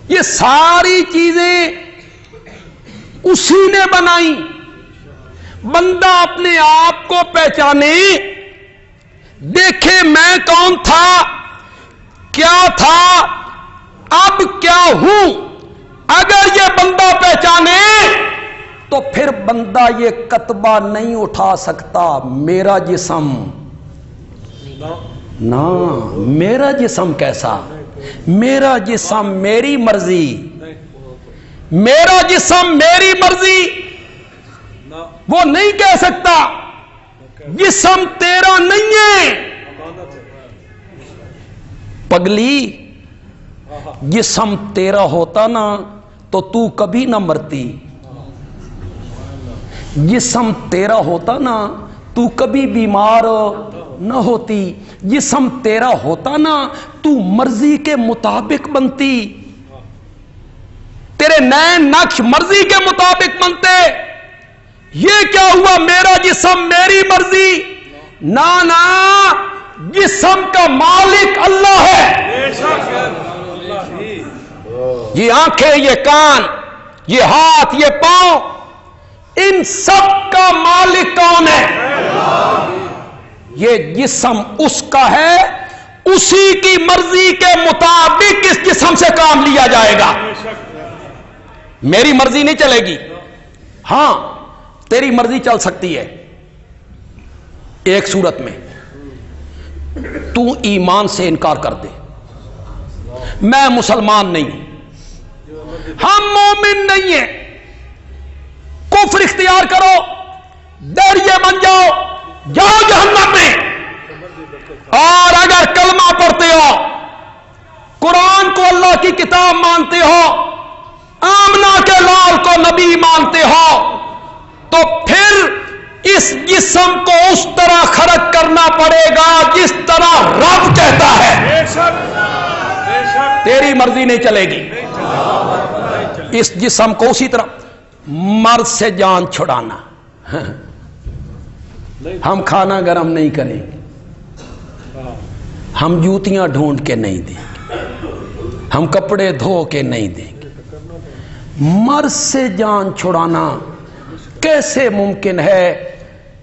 یہ ساری چیزیں اسی نے بنائی. بندہ اپنے آپ کو پہچانے، دیکھے میں کون تھا، کیا تھا، اب کیا ہوں. اگر یہ بندہ پہچانے تو پھر بندہ یہ کتبہ نہیں اٹھا سکتا میرا جسم. نا میرا جسم کیسا؟ میرا جسم میری مرضی، میرا جسم میری مرضی. وہ نہیں کہہ سکتا جسم تیرا نہیں ہے. پگلی جسم تیرا ہوتا نا تو کبھی نہ مرتی. جسم تیرا ہوتا نا تو کبھی بیمار نہ ہوتی. جسم تیرا ہوتا نا تو مرضی کے مطابق بنتی. تیرے نئے نقش مرضی کے مطابق بنتے. یہ کیا ہوا میرا جسم میری مرضی؟ نا جسم کا مالک اللہ ہے. یہ آنکھیں، یہ کان، یہ ہاتھ، یہ پاؤں، ان سب کا مالک کون ہے؟ یہ جسم اس کا ہے، اسی کی مرضی کے مطابق اس جسم سے کام لیا جائے گا. میری مرضی نہیں چلے گی. ہاں تیری مرضی چل سکتی ہے ایک صورت میں، تو ایمان سے انکار کر دے. میں مسلمان نہیں ہوں، ہم مومن نہیں ہیں، کفر اختیار کرو، ڈریے بن جاؤ، جاؤ جہنم میں. اور اگر کلمہ پڑھتے ہو، قرآن کو اللہ کی کتاب مانتے ہو، آمنہ کے لال کو نبی مانتے ہو، تو پھر اس جسم کو اس طرح خرچ کرنا پڑے گا جس طرح رب کہتا ہے. تیری مرضی نہیں چلے گی. اس جسم کو اسی طرح مرد سے جان چھڑانا. ہم کھانا گرم نہیں کریں گے، ہم جوتیاں ڈھونڈ کے نہیں دیں گے، ہم کپڑے دھو کے نہیں دیں گے. مرد سے جان چھڑانا کیسے ممکن ہے؟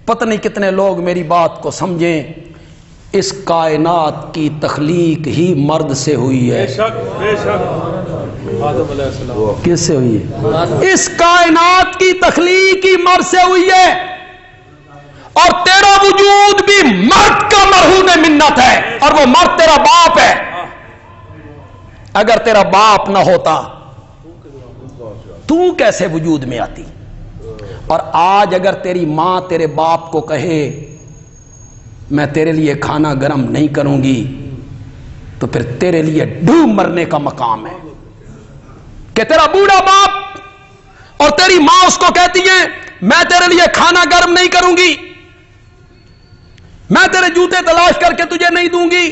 پتہ نہیں کتنے لوگ میری بات کو سمجھیں. اس کائنات کی تخلیق ہی مرد سے ہوئی ہے. کس سے ہوئی ہے؟ اس کائنات کی تخلیق ہی مرد سے ہوئی ہے. اور تیرا وجود بھی مرد کا مرہون منت ہے، اور وہ مرد تیرا باپ ہے. اگر تیرا باپ نہ ہوتا تو کیسے وجود میں آتی؟ اور آج اگر تیری ماں تیرے باپ کو کہے میں تیرے لیے کھانا گرم نہیں کروں گی، تو پھر تیرے لیے ڈوب مرنے کا مقام ہے. کہ تیرا بوڑھا باپ اور تیری ماں اس کو کہتی ہے میں تیرے لیے کھانا گرم نہیں کروں گی، میں تیرے جوتے تلاش کر کے تجھے نہیں دوں گی.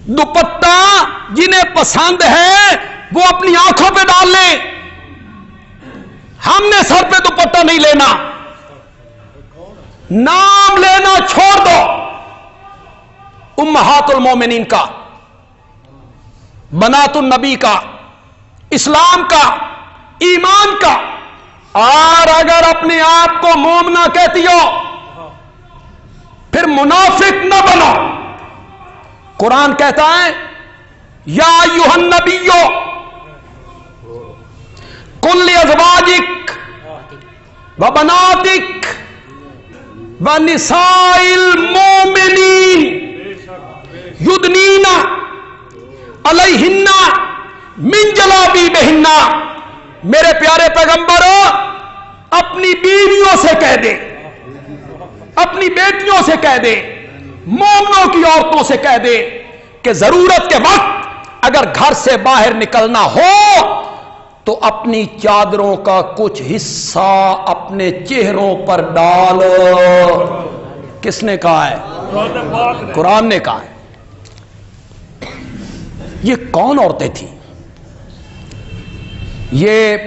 دوپٹہ جنہیں پسند ہے وہ اپنی آنکھوں پہ ڈال لیں، ہم نے سر پہ دوپٹہ نہیں لینا. نام لینا چھوڑ دو امہات المومنین کا، بنات النبی کا، اسلام کا، ایمان کا. اور اگر اپنے آپ کو مومنہ کہتی ہو پھر منافق نہ بنو. قرآن کہتا ہے یا ایھا النبی قل لازواجک وبناتک ونساء المؤمنین یدنین علیہن من جلابیبہن. میرے پیارے پیغمبر اپنی بیویوں سے کہہ دے، اپنی بیٹیوں سے کہہ دے، مومنوں کی عورتوں سے کہہ دے کہ ضرورت کے وقت اگر گھر سے باہر نکلنا ہو تو اپنی چادروں کا کچھ حصہ اپنے چہروں پر ڈالو. کس نے کہا ہے؟ قرآن نے کہا ہے. یہ کون عورتیں تھیں؟ یہ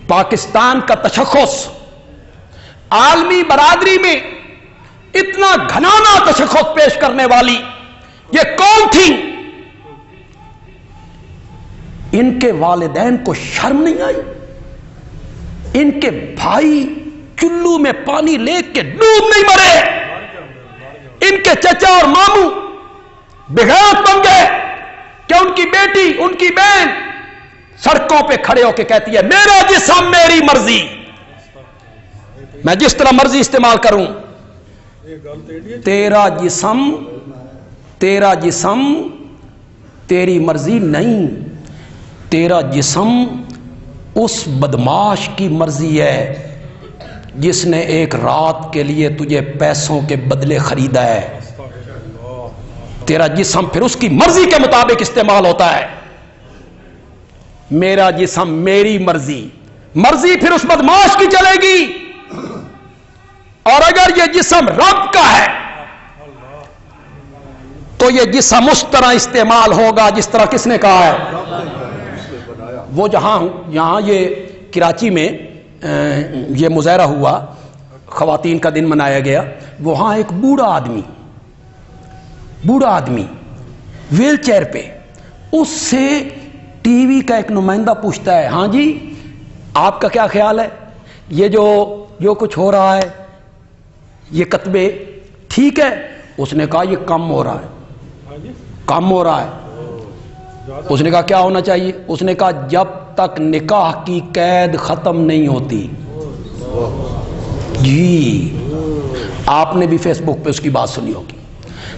پاکستان کا تشخص، عالمی برادری میں اتنا گھنانا تشخص پیش کرنے والی یہ کون تھی؟ ان کے والدین کو شرم نہیں آئی؟ ان کے بھائی چلو میں پانی لے کے ڈوب نہیں مرے؟ ان کے چچا اور ماموں بغیرت بن گئے کہ ان کی بیٹی ان کی بہن سڑکوں پہ کھڑے ہو کے کہتی ہے میرا جسم میری مرضی، میں جس طرح مرضی استعمال کروں، تیرا جسم تیری مرضی نہیں، تیرا جسم اس بدماش کی مرضی ہے جس نے ایک رات کے لیے تجھے پیسوں کے بدلے خریدا ہے، تیرا جسم پھر اس کی مرضی کے مطابق استعمال ہوتا ہے۔ میرا جسم میری مرضی، مرضی پھر اس بدماش کی چلے گی، اور اگر یہ جسم رب کا ہے تو یہ جسم اس طرح استعمال ہوگا جس طرح کس نے کہا ہے۔ وہ یہاں یہ کراچی میں یہ مظاہرہ ہوا، خواتین کا دن منایا گیا، وہاں ایک بوڑھا آدمی ویل چیئر پہ، اس سے ٹی وی کا ایک نمائندہ پوچھتا ہے ہاں جی آپ کا کیا خیال ہے، یہ جو کچھ ہو رہا ہے یہ کتبے ٹھیک ہے؟ اس نے کہا یہ کم ہو رہا ہے۔ اس نے کہا کیا ہونا چاہیے؟ اس نے کہا جب تک نکاح کی قید ختم نہیں ہوتی۔ جی آپ نے بھی فیس بک پہ اس کی بات سنی ہوگی،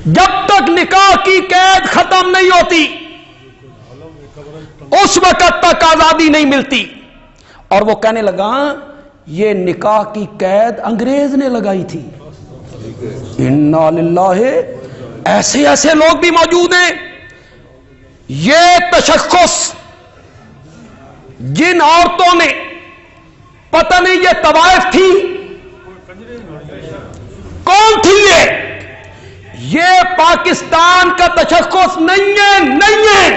جب تک نکاح کی قید ختم نہیں ہوتی اس وقت تک آزادی نہیں ملتی۔ اور وہ کہنے لگا یہ نکاح کی قید انگریز نے لگائی تھی۔ انا للہ، ایسے لوگ بھی موجود ہیں۔ یہ تشخص جن عورتوں نے، پتہ نہیں یہ طوائف تھی کون تھی، یہ پاکستان کا تشخص نہیں ہے۔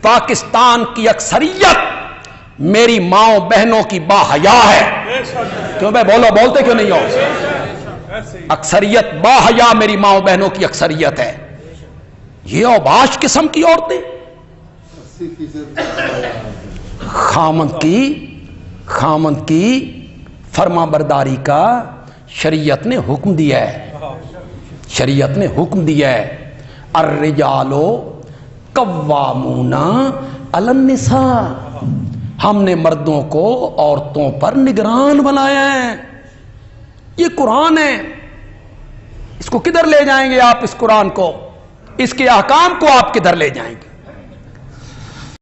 پاکستان کی اکثریت میری ماؤں بہنوں کی باحیا ہے۔ کیوں بھائی بولتے کیوں نہیں ہو؟ اکثریت باحیا میری ماؤں بہنوں کی اکثریت ہے۔ یہ اوباش قسم کی عورتیں خامند کی فرما برداری کا شریعت نے حکم دیا ہے۔ الرجال قوامون علی النساء، ہم نے مردوں کو عورتوں پر نگران بنایا ہے۔ یہ قرآن ہے، اس کو کدھر لے جائیں گے آپ؟ اس قرآن کو، اس کے احکام کو آپ کدھر لے جائیں گے؟